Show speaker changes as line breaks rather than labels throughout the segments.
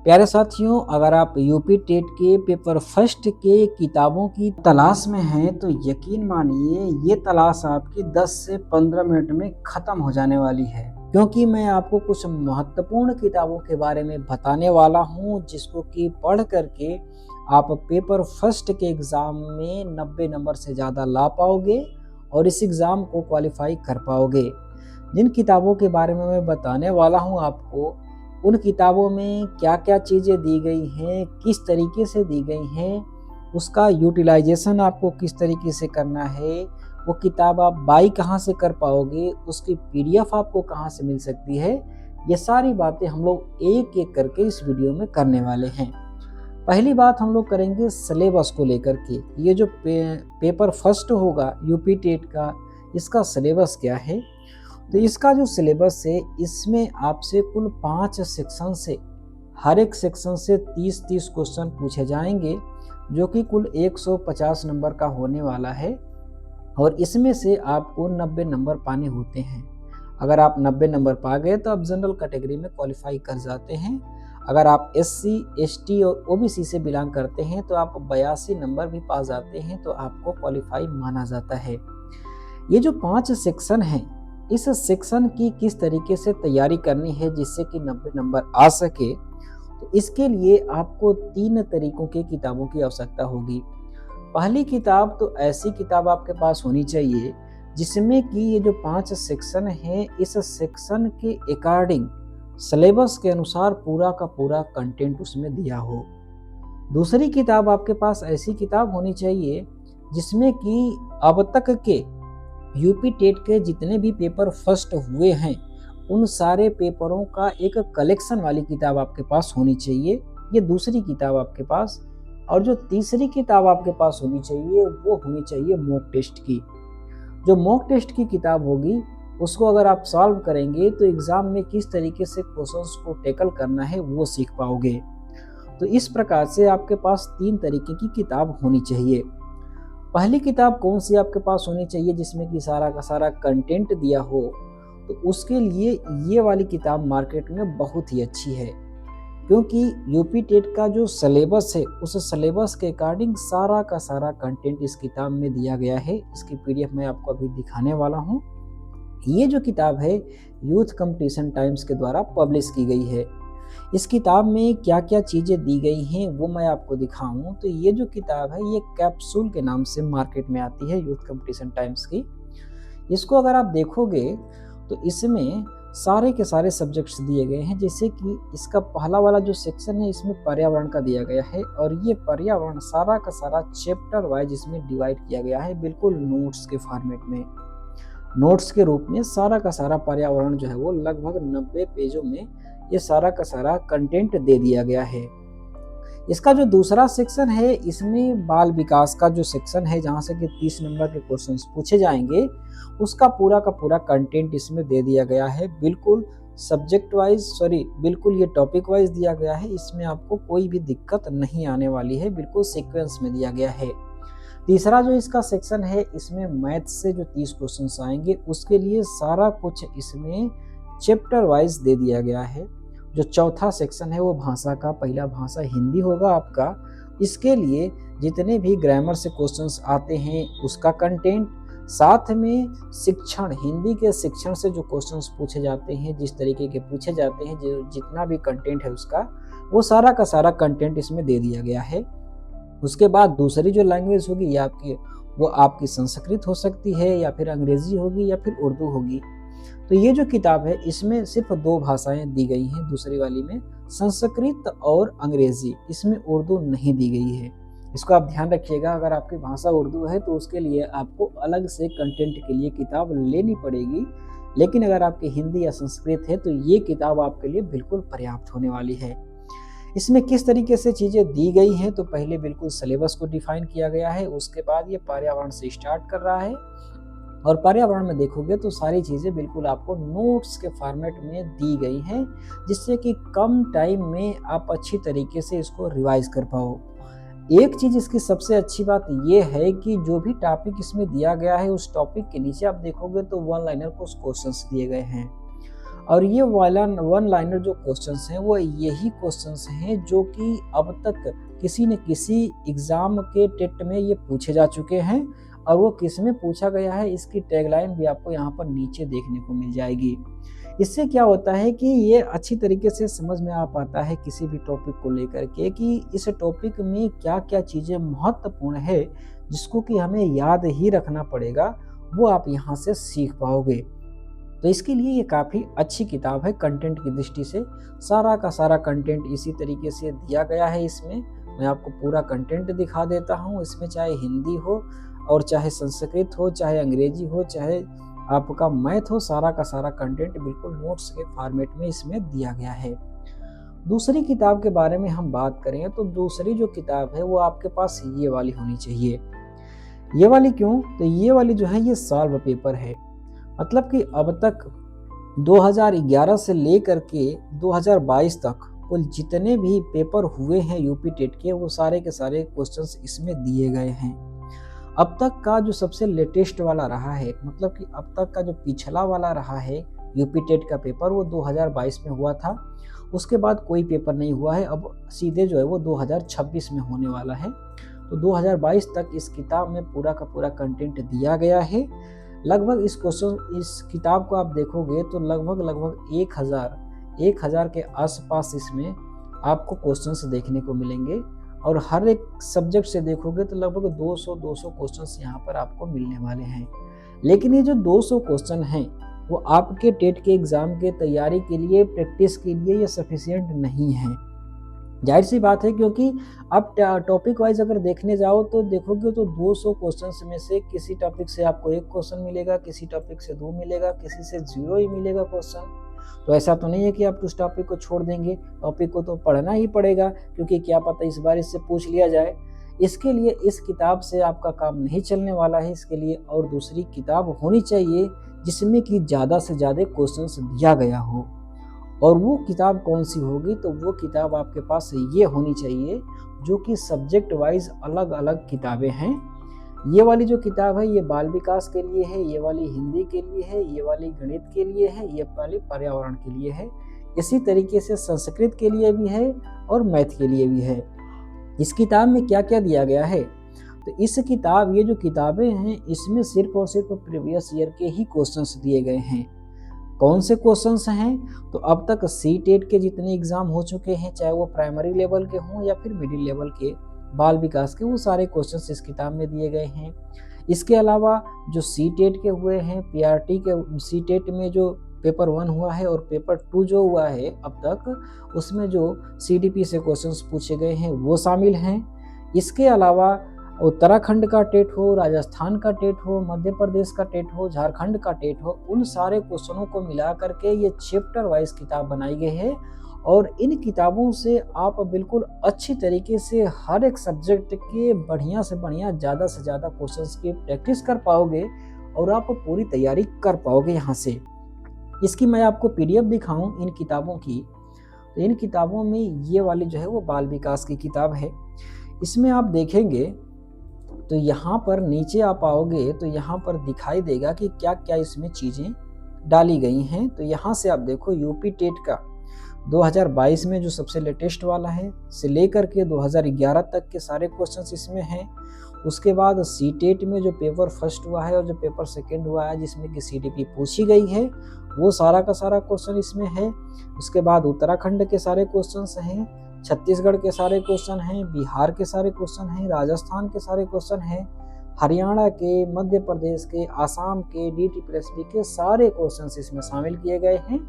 प्यारे साथियों, अगर आप यूपी टेट के पेपर फर्स्ट के किताबों की तलाश में हैं तो यकीन मानिए ये तलाश आपकी 10 से 15 मिनट में ख़त्म हो जाने वाली है, क्योंकि मैं आपको कुछ महत्वपूर्ण किताबों के बारे में बताने वाला हूं जिसको कि पढ़ करके आप पेपर फर्स्ट के एग्ज़ाम में 90 नंबर से ज़्यादा ला पाओगे और इस एग्ज़ाम को क्वालिफाई कर पाओगे। जिन किताबों के बारे में मैं बताने वाला हूं आपको, उन किताबों में क्या-क्या चीज़ें दी गई हैं, किस तरीके से दी गई हैं, उसका यूटिलाइज़ेशन आपको किस तरीके से करना है, वो किताब आप बाय कहाँ से कर पाओगे, उसकी पीडीएफ आपको कहाँ से मिल सकती है, ये सारी बातें हम लोग एक-एक करके इस वीडियो में करने वाले हैं। पहली बात हम लोग करेंगे सिलेबस को लेकर के। ये जो पेपर फर्स्ट होगा यूपी टेट का, इसका सिलेबस क्या है? तो इसका जो सिलेबस है, इसमें आपसे कुल 5 सेक्शन से हर एक सेक्शन से 30-30 क्वेश्चन पूछे जाएंगे, जो कि कुल 150 नंबर का होने वाला है और इसमें से आपको 90 नंबर पाने होते हैं। अगर आप 90 नंबर पा गए तो आप जनरल कैटेगरी में क्वालिफाई कर जाते हैं। अगर आप एससी, एसटी और ओबीसी से बिलोंग करते हैं तो आप 82 नंबर भी पा जाते हैं तो आपको क्वालिफाई माना जाता है। ये जो 5 सेक्शन हैं, इस सेक्शन की किस तरीके से तैयारी करनी है जिससे कि 90 नंबर आ सके, तो इसके लिए आपको 3 तरीकों की किताबों की आवश्यकता होगी। पहली किताब तो ऐसी किताब आपके पास होनी चाहिए जिसमें कि ये जो 5 सेक्शन हैं, इस सेक्शन के अकॉर्डिंग सिलेबस के अनुसार पूरा का पूरा कंटेंट उसमें दिया हो। दूसरी किताब आपके पास ऐसी किताब होनी चाहिए जिसमें कि अब तक के यूपी टेट के जितने भी पेपर फर्स्ट हुए हैं, उन सारे पेपरों का एक कलेक्शन वाली किताब आपके पास होनी चाहिए। ये दूसरी किताब आपके पास। और जो तीसरी किताब आपके पास होनी चाहिए, वो होनी चाहिए मॉक टेस्ट की। जो मॉक टेस्ट की किताब होगी, उसको अगर आप सॉल्व करेंगे तो एग्ज़ाम में किस तरीके से क्वेश्चंस को टैकल करना है वो सीख पाओगे। तो इस प्रकार से आपके पास 3 तरीके की किताब होनी चाहिए। पहली किताब कौन सी आपके पास होनी चाहिए जिसमें कि सारा का सारा कंटेंट दिया हो, तो उसके लिए ये वाली किताब मार्केट में बहुत ही अच्छी है, क्योंकि यूपी टेट का जो सिलेबस है, उस सिलेबस के अकॉर्डिंग सारा का सारा कंटेंट इस किताब में दिया गया है। इसकी पीडीएफ मैं आपको अभी दिखाने वाला हूँ। ये जो किताब है यूथ कंपटीशन टाइम्स के द्वारा पब्लिश की गई है। इस किताब में क्या-क्या चीज़ें दी गई हैं वो मैं आपको दिखाऊँ, तो ये जो किताब है ये कैप्सूल के नाम से मार्केट में आती है यूथ कंपटीशन टाइम्स की। इसको अगर आप देखोगे तो इसमें सारे के सारे सब्जेक्ट्स दिए गए हैं, जैसे कि इसका पहला वाला जो सेक्शन है इसमें पर्यावरण का दिया गया है और ये पर्यावरण सारा का सारा चैप्टर वाइज इसमें डिवाइड किया गया है, बिल्कुल नोट्स के फॉर्मेट में। नोट्स के रूप में सारा का सारा पर्यावरण जो है वो लगभग 90 पेजों में ये सारा का सारा कंटेंट दे दिया गया है। इसका जो दूसरा सेक्शन है, इसमें बाल विकास का जो सेक्शन है जहाँ से कि 30 नंबर के क्वेश्चंस पूछे जाएंगे, उसका पूरा का पूरा कंटेंट इसमें दे दिया गया है। बिल्कुल बिल्कुल ये टॉपिक वाइज दिया गया है। इसमें आपको कोई भी दिक्कत नहीं आने वाली है, बिल्कुल सीक्वेंस में दिया गया है। तीसरा जो इसका सेक्शन है, इसमें मैथ्स से जो 30 क्वेश्चंस आएंगे उसके लिए सारा कुछ इसमें चैप्टर वाइज दे दिया गया है। जो चौथा सेक्शन है वो भाषा का, पहला भाषा हिंदी होगा आपका। इसके लिए जितने भी ग्रामर से क्वेश्चंस आते हैं उसका कंटेंट, साथ में शिक्षण, हिंदी के शिक्षण से जो क्वेश्चंस पूछे जाते हैं, जिस तरीके के पूछे जाते हैं, जो जितना भी कंटेंट है उसका, वो सारा का सारा कंटेंट इसमें दे दिया गया है। उसके बाद दूसरी जो लैंग्वेज होगी ये आपकी संस्कृत हो सकती है या फिर अंग्रेजी होगी या फिर उर्दू होगी। तो ये जो किताब है इसमें सिर्फ 2 भाषाएं दी गई हैं, दूसरी वाली में संस्कृत और अंग्रेजी, इसमें उर्दू नहीं दी गई है। इसको आप ध्यान रखिएगा, अगर आपकी भाषा उर्दू है तो उसके लिए आपको अलग से कंटेंट के लिए किताब लेनी पड़ेगी, लेकिन अगर आपकी हिंदी या संस्कृत है तो ये किताब आपके लिए बिल्कुल पर्याप्त होने वाली है। इसमें किस तरीके से चीज़ें दी गई हैं, तो पहले बिल्कुल सिलेबस को डिफाइन किया गया है, उसके बाद ये पर्यावरण से स्टार्ट कर रहा है और पर्यावरण में देखोगे तो सारी चीज़ें बिल्कुल आपको नोट्स के फॉर्मेट में दी गई हैं, जिससे कि कम टाइम में आप अच्छी तरीके से इसको रिवाइज कर पाओ। एक चीज़ इसकी सबसे अच्छी बात ये है कि जो भी टॉपिक इसमें दिया गया है, उस टॉपिक के नीचे आप देखोगे तो वन लाइनर कुछ क्वेश्चंस दिए गए हैं। और ये वाला वन लाइनर जो क्वेश्चंस हैं वो यही क्वेश्चंस हैं जो कि अब तक किसी न किसी एग्ज़ाम के टेट में ये पूछे जा चुके हैं, और वो किस में पूछा गया है इसकी टैगलाइन भी आपको यहाँ पर नीचे देखने को मिल जाएगी। इससे क्या होता है कि ये अच्छी तरीके से समझ में आ पाता है किसी भी टॉपिक को लेकर के कि इस टॉपिक में क्या-क्या चीज़ें महत्वपूर्ण है, जिसको कि हमें याद ही रखना पड़ेगा, वो आप यहाँ से सीख पाओगे। तो इसके लिए ये काफ़ी अच्छी किताब है कंटेंट की दृष्टि से। सारा का सारा कंटेंट इसी तरीके से दिया गया है इसमें। मैं आपको पूरा कंटेंट दिखा देता हूँ। इसमें चाहे हिंदी हो और चाहे संस्कृत हो, चाहे अंग्रेजी हो, चाहे आपका मैथ हो, सारा का सारा कंटेंट बिल्कुल नोट्स के फॉर्मेट में इसमें दिया गया है। दूसरी किताब के बारे में हम बात करें तो दूसरी जो किताब है वो आपके पास ये वाली होनी चाहिए। ये वाली क्यों? तो ये वाली जो है ये सॉल्व पेपर है। मतलब कि अब तक 2011 से लेकर के 2022 तक कुल जितने भी पेपर हुए हैं यूपी टेट के, वो सारे के सारे क्वेश्चंस इसमें दिए गए हैं। अब तक का जो सबसे लेटेस्ट वाला रहा है, मतलब कि अब तक का जो पिछला वाला रहा है यूपी टेट का पेपर, वो 2022 में हुआ था। उसके बाद कोई पेपर नहीं हुआ है। अब सीधे जो है वो 2026 में होने वाला है। तो 2022 तक इस किताब में पूरा का पूरा कंटेंट दिया गया है। लगभग इस किताब को आप देखोगे तो लगभग 1000 के आसपास इसमें आपको क्वेश्चंस देखने को मिलेंगे, और हर एक सब्जेक्ट से देखोगे तो लगभग 200 क्वेश्चंस यहाँ पर आपको मिलने वाले हैं। लेकिन ये जो 200 क्वेश्चन हैं वो आपके टेट के एग्ज़ाम के तैयारी के लिए, प्रैक्टिस के लिए ये सफिशिएंट नहीं है। जाहिर सी बात है, क्योंकि आप टॉपिक वाइज अगर देखने जाओ तो देखोगे तो 200 क्वेश्चंस में से किसी टॉपिक से आपको 1 क्वेश्चन मिलेगा, किसी टॉपिक से 2 मिलेगा, किसी से 0 ही मिलेगा क्वेश्चन। तो ऐसा तो नहीं है कि आप उस टॉपिक को छोड़ देंगे, टॉपिक को तो पढ़ना ही पड़ेगा, क्योंकि क्या पता इस बार इससे पूछ लिया जाए। इसके लिए इस किताब से आपका काम नहीं चलने वाला है। इसके लिए और दूसरी किताब होनी चाहिए जिसमें कि ज़्यादा से ज़्यादा क्वेश्चंस दिया गया हो। और वो किताब कौन सी होगी? तो वो किताब आपके पास ये होनी चाहिए जो कि सब्जेक्ट वाइज अलग अलग किताबें हैं। ये वाली जो किताब है ये बाल विकास के लिए है, ये वाली हिंदी के लिए है, ये वाली गणित के लिए है, ये वाली पर्यावरण के लिए है। इसी तरीके से संस्कृत के लिए भी है और मैथ के लिए भी है। इस किताब में क्या क्या दिया गया है? तो ये जो किताबें हैं इसमें सिर्फ और सिर्फ प्रीवियस ईयर के ही क्वेश्चंस दिए गए हैं। कौन से क्वेश्चंस हैं? तो अब तक सी टेट के जितने एग्जाम हो चुके हैं, चाहे वो प्राइमरी लेवल के हों या फिर मिडिल लेवल के बाल विकास के, वो सारे क्वेश्चंस इस किताब में दिए गए हैं। इसके अलावा जो सी टेट के हुए हैं, पीआरटी के सी टेट में जो पेपर 1 हुआ है और पेपर 2 जो हुआ है अब तक, उसमें जो सीडीपी से क्वेश्चंस पूछे गए हैं वो शामिल हैं। इसके अलावा उत्तराखंड का टेट हो, राजस्थान का टेट हो, मध्य प्रदेश का टेट हो, झारखंड का टेट हो, उन सारे क्वेश्चनों को मिला करके ये चैप्टर वाइज किताब बनाई गई है। और इन किताबों से आप बिल्कुल अच्छी तरीके से हर एक सब्जेक्ट के बढ़िया से बढ़िया, ज़्यादा से ज़्यादा क्वेश्चंस की प्रैक्टिस कर पाओगे और आप पूरी तैयारी कर पाओगे यहाँ से। इसकी मैं आपको पीडीएफ दिखाऊं इन किताबों की, तो इन किताबों में ये वाली जो है वो बाल विकास की किताब है। इसमें आप देखेंगे तो यहाँ पर नीचे आप आओगे तो यहाँ पर दिखाई देगा कि क्या क्या इसमें चीज़ें डाली गई हैं। तो यहाँ से आप देखो यूपी टेट का 2022 में जो सबसे लेटेस्ट वाला है से लेकर के 2011 तक के सारे क्वेश्चंस इसमें हैं। उसके बाद सी टेट में जो पेपर फर्स्ट हुआ है और जो पेपर सेकंड हुआ है जिसमें कि सीडीपी पूछी गई है, वो सारा का सारा क्वेश्चन इसमें है। उसके बाद उत्तराखंड के सारे क्वेश्चंस हैं, छत्तीसगढ़ के सारे क्वेश्चन हैं, बिहार के सारे क्वेश्चन हैं, राजस्थान के सारे क्वेश्चन हैं, हरियाणा के, मध्य प्रदेश के, आसाम के, डीटीपीएसबी के सारे क्वेश्चंस इसमें शामिल किए गए हैं।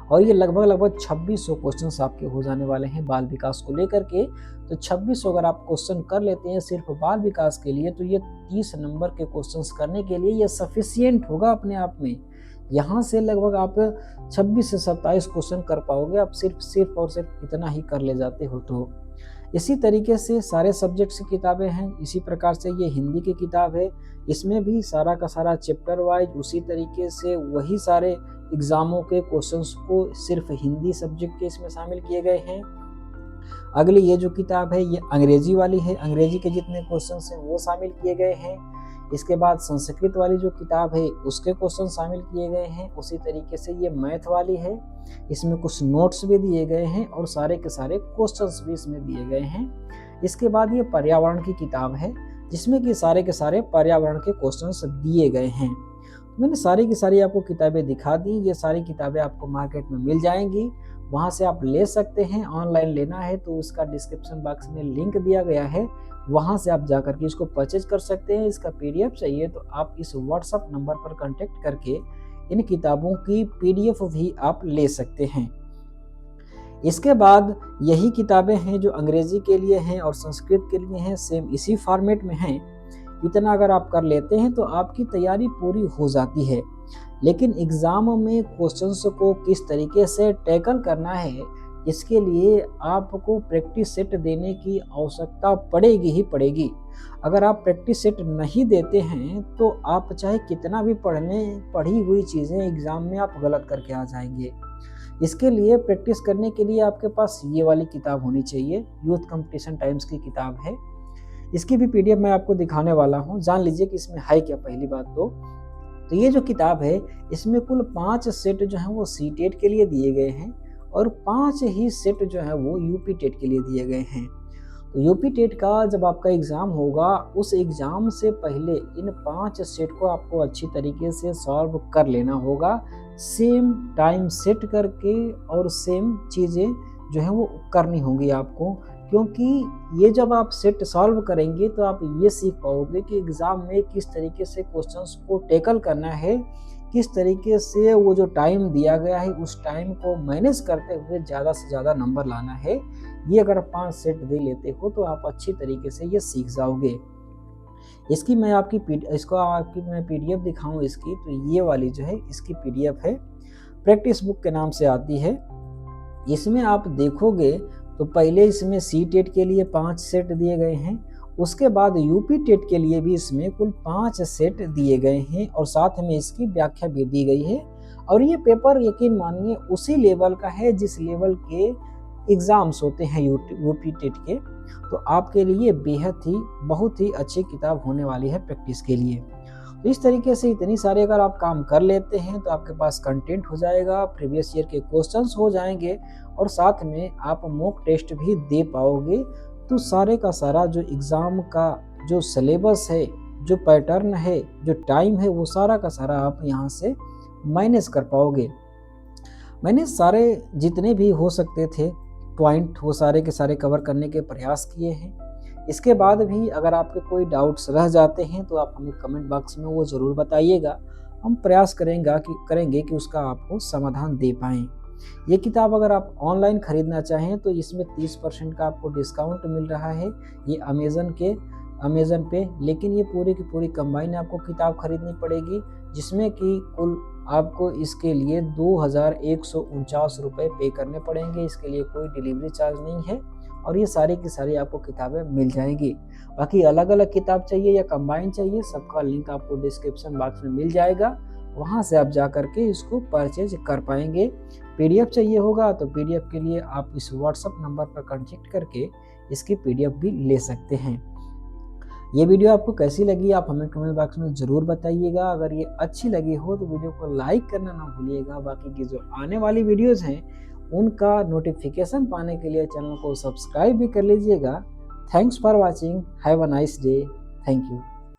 और ये लगभग 2600 क्वेश्चंस आपके हो जाने वाले हैं बाल विकास को लेकर के। तो 2600 अगर आप क्वेश्चन कर लेते हैं सिर्फ बाल विकास के लिए, तो ये 30 नंबर के क्वेश्चंस करने के लिए ये सफिशिएंट होगा अपने आप में। यहाँ से लगभग आप 26 से 27 क्वेश्चन कर पाओगे, आप सिर्फ और सिर्फ इतना ही कर ले जाते हो। तो इसी तरीके से सारे सब्जेक्ट्स की किताबें हैं। इसी प्रकार से ये हिंदी की किताब है, इसमें भी सारा का सारा चैप्टर वाइज उसी तरीके से वही सारे एग्जामों के क्वेश्चंस को सिर्फ हिंदी सब्जेक्ट के इसमें शामिल किए गए हैं। अगली ये जो किताब है ये अंग्रेजी वाली है, अंग्रेजी के जितने क्वेश्चंस हैं वो शामिल किए गए हैं। इसके बाद संस्कृत वाली जो किताब है उसके क्वेश्चन शामिल किए गए हैं। उसी तरीके से ये मैथ वाली है, इसमें कुछ नोट्स भी दिए गए हैं और सारे के सारे क्वेश्चंस भी इसमें दिए गए हैं। इसके बाद ये पर्यावरण की किताब है जिसमें कि सारे के सारे पर्यावरण के क्वेश्चंस दिए गए हैं। मैंने सारी की सारी आपको किताबें दिखा दी। ये सारी किताबें आपको मार्केट में मिल जाएंगी, वहाँ से आप ले सकते हैं। ऑनलाइन लेना है तो उसका डिस्क्रिप्शन बॉक्स में लिंक दिया गया है, वहाँ से आप जाकर के इसको परचेज कर सकते हैं। इसका पीडीएफ चाहिए तो आप इस व्हाट्सएप नंबर पर कांटेक्ट करके इन किताबों की पीडीएफ भी आप ले सकते हैं। इसके बाद यही किताबें हैं जो अंग्रेजी के लिए हैं और संस्कृत के लिए हैं, सेम इसी फॉर्मेट में हैं। इतना अगर आप कर लेते हैं तो आपकी तैयारी पूरी हो जाती है। लेकिन एग्ज़ाम में क्वेश्चंस को किस तरीके से टैकल करना है, इसके लिए आपको प्रैक्टिस सेट देने की आवश्यकता पड़ेगी ही पड़ेगी। अगर आप प्रैक्टिस सेट नहीं देते हैं तो आप चाहे कितना भी पढ़ी हुई चीज़ें एग्ज़ाम में आप गलत करके आ जाएंगे। इसके लिए प्रैक्टिस करने के लिए आपके पास ये वाली किताब होनी चाहिए, यूथ कंपटीशन टाइम्स की किताब है। इसकी भी पीडीएफ मैं आपको दिखाने वाला हूँ, जान लीजिए कि इसमें है क्या। पहली बात तो ये जो किताब है इसमें कुल 5 सेट जो हैं वो सीटेट के लिए दिए गए हैं और 5 ही सेट जो है वो यूपी टेट के लिए दिए गए हैं। तो यूपी टेट का जब आपका एग्ज़ाम होगा उस एग्ज़ाम से पहले इन 5 सेट को आपको अच्छी तरीके से सॉल्व कर लेना होगा, सेम टाइम सेट करके और सेम चीज़ें जो है वो करनी होंगी आपको। क्योंकि ये जब आप सेट सॉल्व करेंगे तो आप ये सीख पाओगे कि एग्ज़ाम में किस तरीके से क्वेश्चंस को टैकल करना है, किस तरीके से वो जो टाइम दिया गया है उस टाइम को मैनेज करते हुए ज़्यादा से ज़्यादा नंबर लाना है। ये अगर 5 सेट दे लेते हो तो आप अच्छी तरीके से ये सीख जाओगे। इसकी मैं पीडीएफ दिखाऊं इसकी, तो ये वाली जो है इसकी पीडीएफ है, प्रैक्टिस बुक के नाम से आती है। इसमें आप देखोगे तो पहले इसमें सी टेट के लिए 5 सेट दिए गए हैं, उसके बाद यूपी टेट के लिए भी इसमें कुल 5 सेट दिए गए हैं और साथ में इसकी व्याख्या भी दी गई है। और ये पेपर यकीन मानिए उसी लेवल का है जिस लेवल के एग्ज़ाम्स होते हैं यूपी टेट के। तो आपके लिए बेहद ही बहुत ही अच्छी किताब होने वाली है प्रैक्टिस के लिए। तो इस तरीके से इतनी सारे अगर आप काम कर लेते हैं तो आपके पास कंटेंट हो जाएगा, प्रीवियस ईयर के क्वेश्चंस हो जाएंगे और साथ में आप मॉक टेस्ट भी दे पाओगे। तो सारे का सारा जो एग्ज़ाम का जो सिलेबस है, जो पैटर्न है, जो टाइम है, वो सारा का सारा आप यहाँ से मैनेज कर पाओगे। मैंने सारे जितने भी हो सकते थे पॉइंट वो सारे के सारे कवर करने के प्रयास किए हैं। इसके बाद भी अगर आपके कोई डाउट्स रह जाते हैं तो आप हमें कमेंट बॉक्स में वो ज़रूर बताइएगा, हम प्रयास करेंगे कि उसका आपको समाधान दे पाएँ। ये किताब अगर आप ऑनलाइन ख़रीदना चाहें तो इसमें 30% का आपको डिस्काउंट मिल रहा है, ये अमेज़न पे। लेकिन ये पूरी की पूरी कंबाइन आपको किताब खरीदनी पड़ेगी, जिसमें कि कुल आपको इसके लिए 2149 रुपये पे करने पड़ेंगे। इसके लिए कोई डिलीवरी चार्ज नहीं है और ये सारी की सारी आपको किताबें मिल जाएंगी। बाकी अलग अलग किताब चाहिए या कंबाइन चाहिए, सबका लिंक आपको डिस्क्रिप्शन बॉक्स में मिल जाएगा, वहाँ से आप जा कर के इसको परचेज कर पाएंगे। पीडीएफ चाहिए होगा तो पीडीएफ के लिए आप इस व्हाट्सएप नंबर पर कॉन्टेक्ट करके इसकी पीडीएफ भी ले सकते हैं। ये वीडियो आपको कैसी लगी आप हमें कमेंट बॉक्स में ज़रूर बताइएगा। अगर ये अच्छी लगी हो तो वीडियो को लाइक करना ना भूलिएगा। बाकी की जो आने वाली वीडियोस हैं उनका नोटिफिकेशन पाने के लिए चैनल को सब्सक्राइब भी कर लीजिएगा। Thanks for watching, have a nice day, thank you.